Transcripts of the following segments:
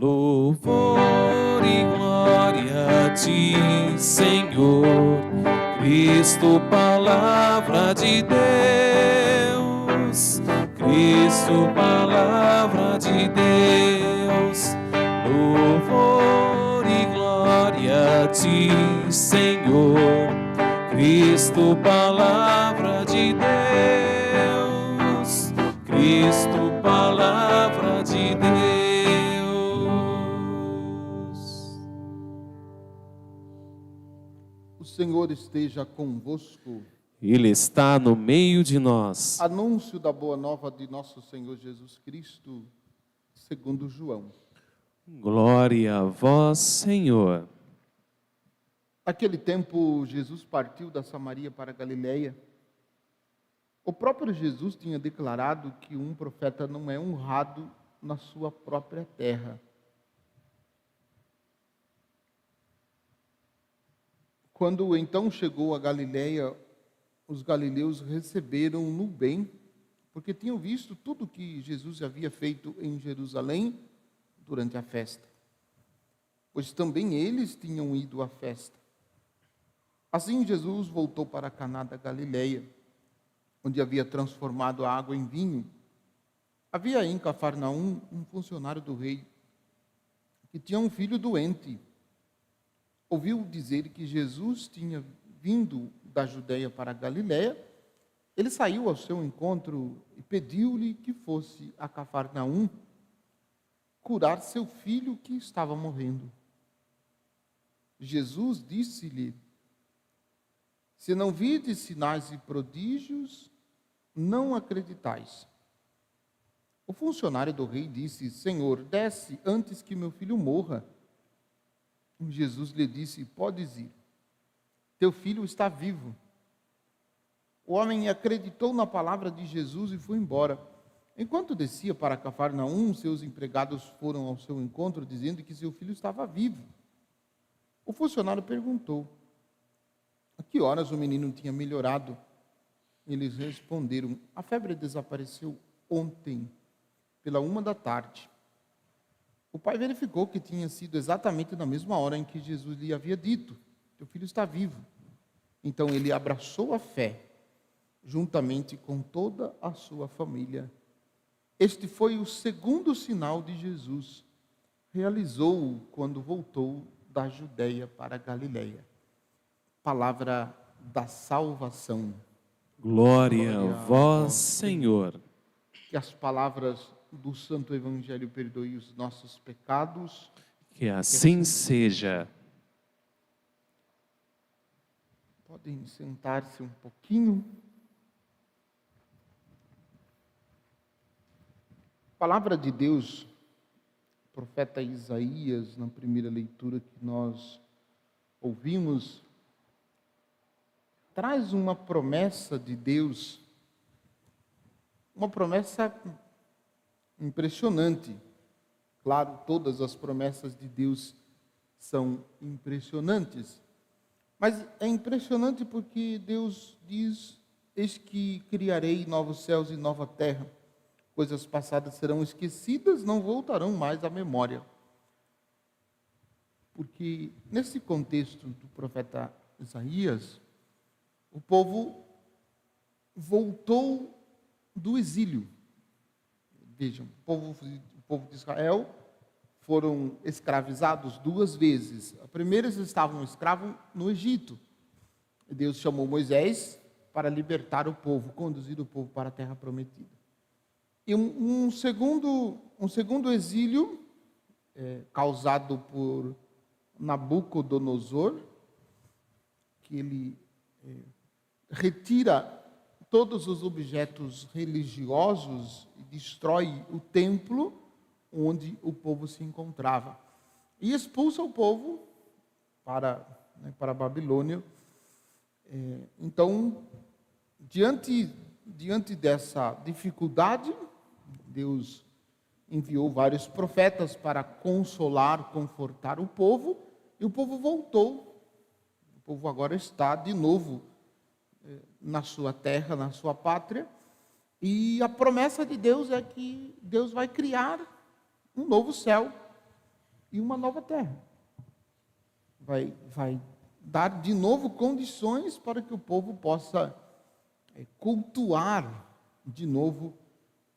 Louvor e glória a ti, Senhor, Cristo, palavra de Deus, Cristo, palavra de Deus. Louvor e glória a ti, Senhor, Cristo, palavra de Deus, Cristo, palavra de Deus. O Senhor esteja convosco. Ele está no meio de nós. Anúncio da boa nova de nosso Senhor Jesus Cristo, segundo João. Glória a vós, Senhor. Naquele tempo, Jesus partiu da Samaria para a Galileia. O próprio Jesus tinha declarado que um profeta não é honrado na sua própria terra. Quando então chegou a Galileia, os galileus receberam no bem, porque tinham visto tudo que Jesus havia feito em Jerusalém durante a festa, pois também eles tinham ido à festa. Assim Jesus voltou para Caná da Galileia, onde havia transformado a água em vinho. Havia em Cafarnaum um funcionário do rei, que tinha um filho doente. Ouviu dizer que Jesus tinha vindo da Judeia para a Galileia. Ele saiu ao seu encontro e pediu-lhe que fosse a Cafarnaum curar seu filho que estava morrendo. Jesus disse-lhe: se não virdes sinais e prodígios, não acreditais. O funcionário do rei disse: Senhor, desce antes que meu filho morra. Jesus lhe disse: podes ir, teu filho está vivo. O homem acreditou na palavra de Jesus e foi embora. Enquanto descia para Cafarnaum, seus empregados foram ao seu encontro, dizendo que seu filho estava vivo. O funcionário perguntou: a que horas o menino tinha melhorado? Eles responderam: a febre desapareceu ontem, pela 1 da tarde. O pai verificou que tinha sido exatamente na mesma hora em que Jesus lhe havia dito: teu filho está vivo. Então ele abraçou a fé, juntamente com toda a sua família. Este foi o segundo sinal de Jesus. Realizou-o quando voltou da Judeia para a Galileia. Palavra da salvação. Glória a vós, Senhor. Que as palavras do Santo Evangelho perdoem os nossos pecados. Que assim seja. Podem sentar-se um pouquinho. Palavra de Deus, profeta Isaías, na primeira leitura que nós ouvimos, traz uma promessa de Deus, uma promessa impressionante. Claro, todas as promessas de Deus são impressionantes, mas é impressionante porque Deus diz: eis que criarei novos céus e nova terra, coisas passadas serão esquecidas, não voltarão mais à memória. Porque nesse contexto do profeta Isaías, o povo voltou do exílio. Vejam, o povo de Israel foram escravizados 2 vezes. A primeira, eles estavam escravos no Egito. Deus chamou Moisés para libertar o povo, conduzir o povo para a terra prometida. E um segundo exílio, causado por Nabucodonosor, que ele retira todos os objetos religiosos e destrói o templo onde o povo se encontrava. E expulsa o povo para a Babilônia. Então, diante dessa dificuldade, Deus enviou vários profetas para consolar, confortar o povo, e o povo voltou. O povo agora está de novo na sua terra, na sua pátria, e a promessa de Deus é que Deus vai criar um novo céu e uma nova terra. Vai dar de novo condições para que o povo possa cultuar de novo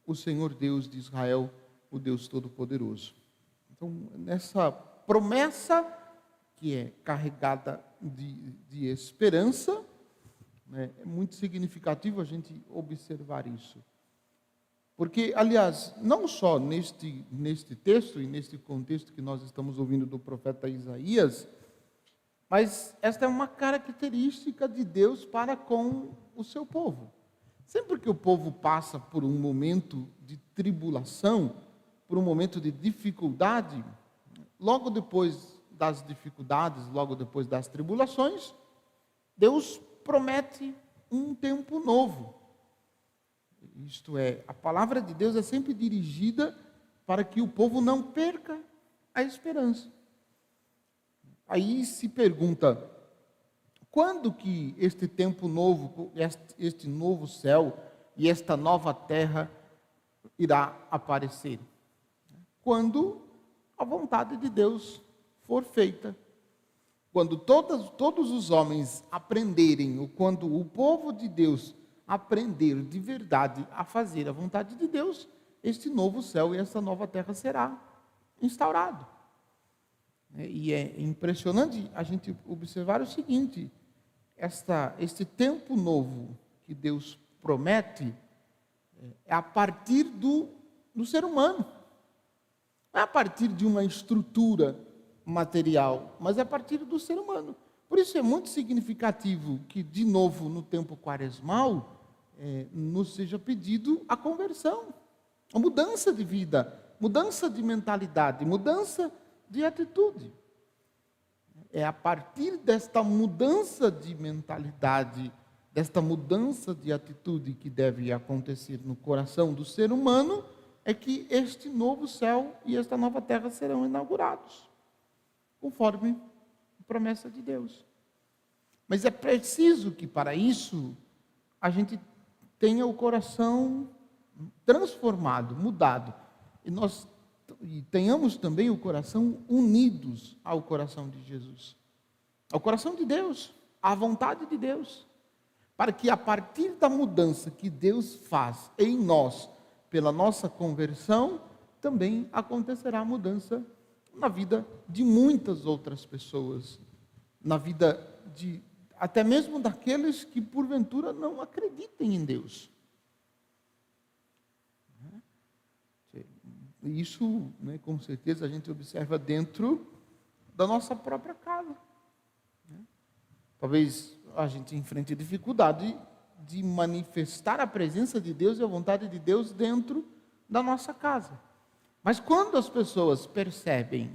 o Senhor Deus de Israel, o Deus Todo-Poderoso. Então, nessa promessa que é carregada de esperança, é muito significativo a gente observar isso. Porque, aliás, não só neste texto e neste contexto que nós estamos ouvindo do profeta Isaías, mas esta é uma característica de Deus para com o seu povo. Sempre que o povo passa por um momento de tribulação, por um momento de dificuldade, logo depois das dificuldades, logo depois das tribulações, Deus promete um tempo novo. Isto é, a palavra de Deus é sempre dirigida para que o povo não perca a esperança. Aí se pergunta, quando que este tempo novo, este novo céu e esta nova terra irá aparecer? Quando a vontade de Deus for feita. Quando todos os homens aprenderem, ou quando o povo de Deus aprender de verdade a fazer a vontade de Deus, este novo céu e esta nova terra será instaurado. E é impressionante a gente observar o seguinte, este tempo novo que Deus promete é a partir do ser humano. Não é a partir de uma estrutura material, mas é a partir do ser humano. Por isso é muito significativo que, de novo, no tempo quaresmal, nos seja pedido a conversão, a mudança de vida, mudança de mentalidade, mudança de atitude. É a partir desta mudança de mentalidade, desta mudança de atitude que deve acontecer no coração do ser humano, é que este novo céu e esta nova terra serão inaugurados, conforme a promessa de Deus. Mas é preciso que para isso a gente tenha o coração transformado, mudado, e tenhamos também o coração unidos ao coração de Jesus, ao coração de Deus, à vontade de Deus, para que a partir da mudança que Deus faz em nós, pela nossa conversão, também acontecerá a mudança na vida de muitas outras pessoas, na vida até mesmo daqueles que porventura não acreditem em Deus. Isso, com certeza, a gente observa dentro da nossa própria casa. Talvez a gente enfrente dificuldade de manifestar a presença de Deus e a vontade de Deus dentro da nossa casa. Mas quando as pessoas percebem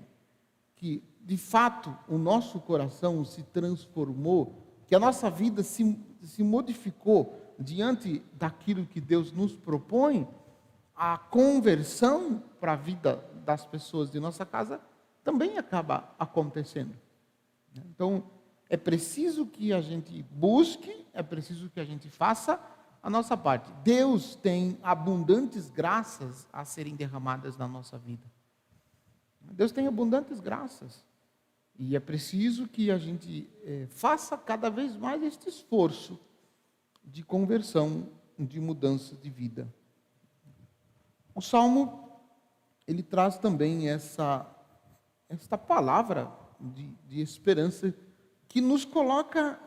que, de fato, o nosso coração se transformou, que a nossa vida se modificou diante daquilo que Deus nos propõe, a conversão para a vida das pessoas de nossa casa também acaba acontecendo. Então, é preciso que a gente busque, é preciso que a gente faça a nossa parte. Deus tem abundantes graças a serem derramadas na nossa vida. Deus tem abundantes graças. E é preciso que a gente faça cada vez mais este esforço de conversão, de mudança de vida. O Salmo, ele traz também esta palavra de esperança que nos coloca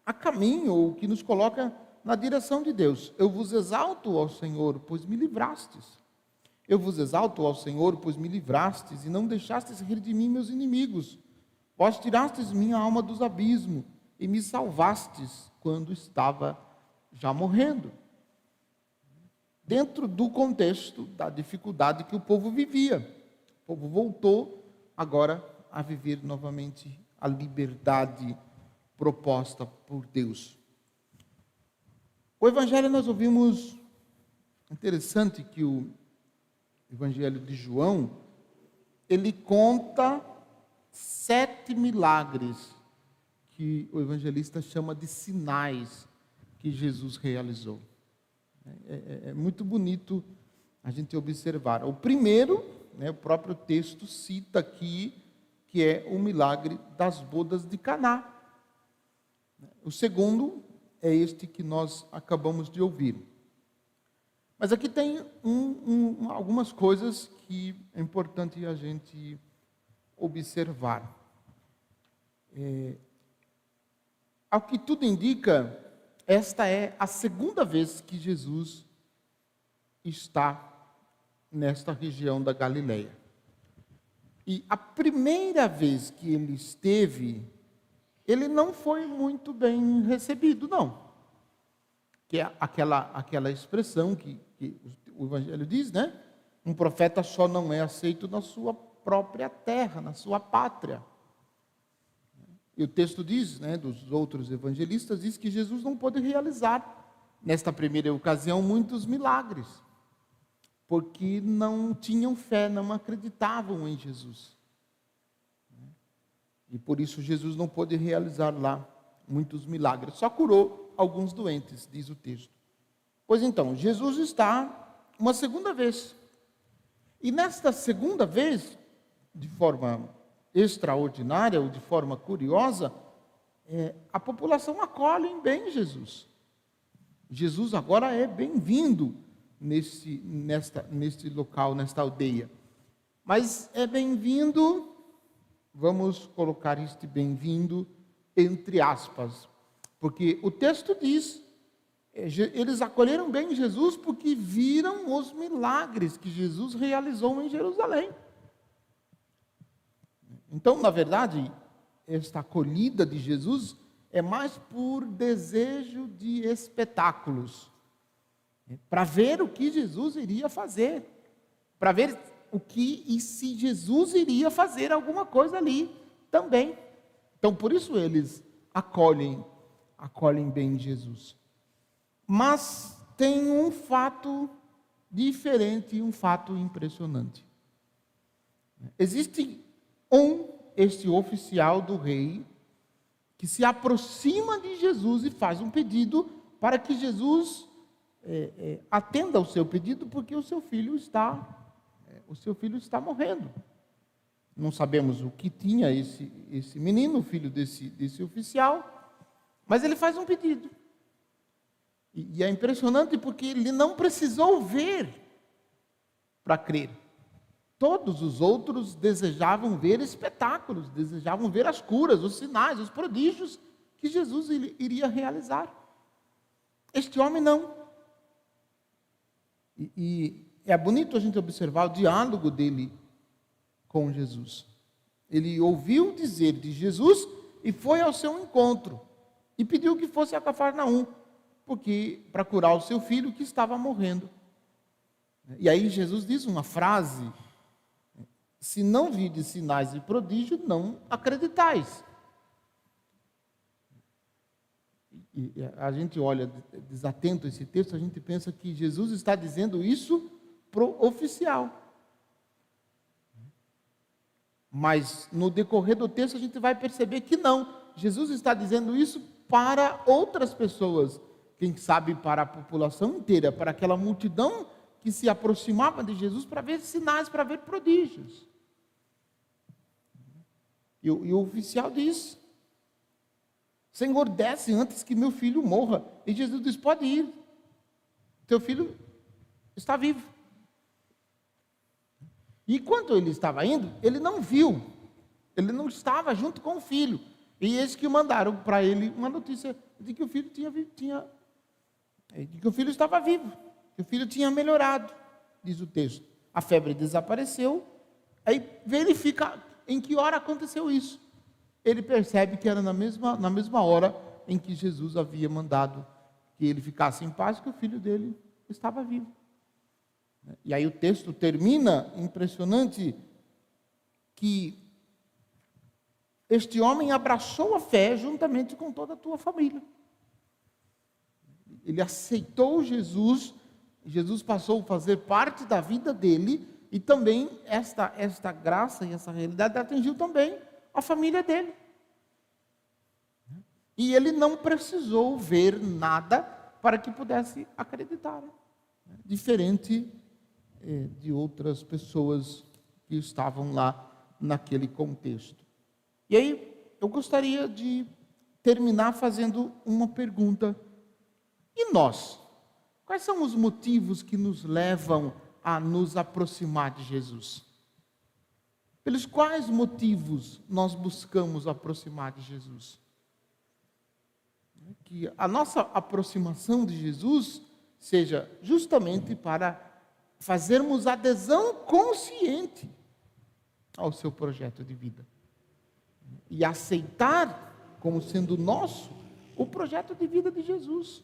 a caminho, ou que nos coloca na direção de Deus. Eu vos exalto ao Senhor, pois me livrastes. Eu vos exalto ao Senhor, pois me livrastes, e não deixastes rir de mim meus inimigos. Vós tirastes minha alma dos abismos, e me salvastes quando estava já morrendo. Dentro do contexto da dificuldade que o povo vivia. O povo voltou agora a viver novamente a liberdade proposta por Deus. O Evangelho nós ouvimos, interessante que o Evangelho de João, ele conta 7 milagres que o evangelista chama de sinais que Jesus realizou. É muito bonito a gente observar. O primeiro, o próprio texto cita aqui que é o milagre das bodas de Caná. O segundo é este que nós acabamos de ouvir. Mas aqui tem algumas coisas que é importante a gente observar. Ao que tudo indica, esta é a segunda vez que Jesus está nesta região da Galileia. E a primeira vez que ele esteve, ele não foi muito bem recebido, não. Que é aquela expressão que o Evangelho diz, né? Um profeta só não é aceito na sua própria terra, na sua pátria. E o texto diz, né, dos outros evangelistas, diz que Jesus não pôde realizar, nesta primeira ocasião, muitos milagres, porque não tinham fé, não acreditavam em Jesus. E por isso Jesus não pôde realizar lá muitos milagres, só curou alguns doentes, diz o texto. Pois então, Jesus está uma segunda vez. E nesta segunda vez, de forma extraordinária ou de forma curiosa, a população acolhe bem Jesus. Jesus agora é bem-vindo neste local, nesta aldeia. Mas é bem-vindo, vamos colocar este bem-vindo entre aspas, porque o texto diz, eles acolheram bem Jesus porque viram os milagres que Jesus realizou em Jerusalém. Então, na verdade, esta acolhida de Jesus é mais por desejo de espetáculos, para ver o que Jesus iria fazer, para ver o que e se Jesus iria fazer alguma coisa ali também. Então, por isso eles acolhem bem Jesus. Mas tem um fato diferente, um fato impressionante. Existe este oficial do rei, que se aproxima de Jesus e faz um pedido para que Jesus atenda ao seu pedido, porque o seu filho está morrendo. Não sabemos o que tinha esse menino, o filho desse oficial, mas ele faz um pedido. E é impressionante porque ele não precisou ver para crer. Todos os outros desejavam ver espetáculos, desejavam ver as curas, os sinais, os prodígios que Jesus iria realizar. Este homem não. E é bonito a gente observar o diálogo dele com Jesus. Ele ouviu dizer de Jesus e foi ao seu encontro e pediu que fosse a Cafarnaum, para curar o seu filho que estava morrendo. E aí Jesus diz uma frase: se não vides sinais e prodígios, não acreditais. E a gente olha desatento esse texto, a gente pensa que Jesus está dizendo isso para o oficial. Mas no decorrer do texto a gente vai perceber que não. Jesus está dizendo isso para outras pessoas, quem sabe para a população inteira, para aquela multidão que se aproximava de Jesus para ver sinais, para ver prodígios. E o oficial diz: Senhor, desce antes que meu filho morra. E Jesus diz: pode ir, teu filho está vivo. E quando ele estava indo, ele não viu, ele não estava junto com o filho. E eis que mandaram para ele uma notícia de que o filho de que o filho estava vivo, que o filho tinha melhorado, diz o texto. A febre desapareceu. Aí verifica em que hora aconteceu isso. Ele percebe que era na mesma hora em que Jesus havia mandado que ele ficasse em paz, que o filho dele estava vivo. E aí o texto termina impressionante, que este homem abraçou a fé juntamente com toda a tua família. Ele aceitou Jesus, Jesus passou a fazer parte da vida dele, e também esta graça e essa realidade atingiu também a família dele. E ele não precisou ver nada para que pudesse acreditar. Diferente de outras pessoas que estavam lá naquele contexto. E aí, eu gostaria de terminar fazendo uma pergunta. E nós? Quais são os motivos que nos levam a nos aproximar de Jesus? Pelos quais motivos nós buscamos aproximar de Jesus? Que a nossa aproximação de Jesus seja justamente para fazermos adesão consciente ao seu projeto de vida. E aceitar como sendo nosso o projeto de vida de Jesus.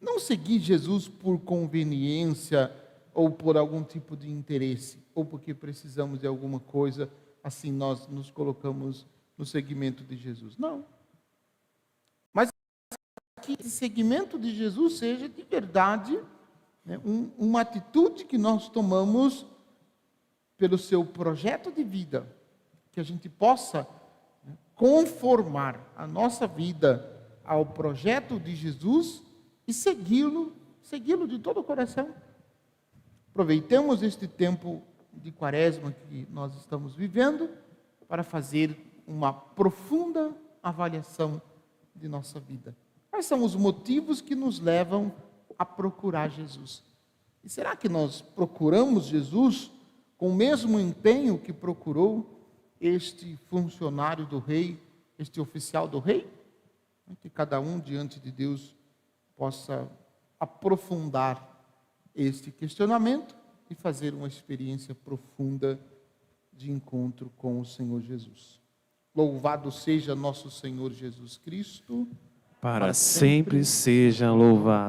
Não seguir Jesus por conveniência ou por algum tipo de interesse, ou porque precisamos de alguma coisa, assim nós nos colocamos no seguimento de Jesus. Não. Mas que esse seguimento de Jesus seja de verdade, né, uma atitude que nós tomamos pelo seu projeto de vida, que a gente possa conformar a nossa vida ao projeto de Jesus e segui-lo de todo o coração. Aproveitemos este tempo de quaresma que nós estamos vivendo para fazer uma profunda avaliação de nossa vida. Quais são os motivos que nos levam a procurar Jesus? E será que nós procuramos Jesus com o mesmo empenho que procurou este funcionário do rei, este oficial do rei? Que cada um diante de Deus possa aprofundar este questionamento e fazer uma experiência profunda de encontro com o Senhor Jesus. Louvado seja nosso Senhor Jesus Cristo. Para sempre seja louvado.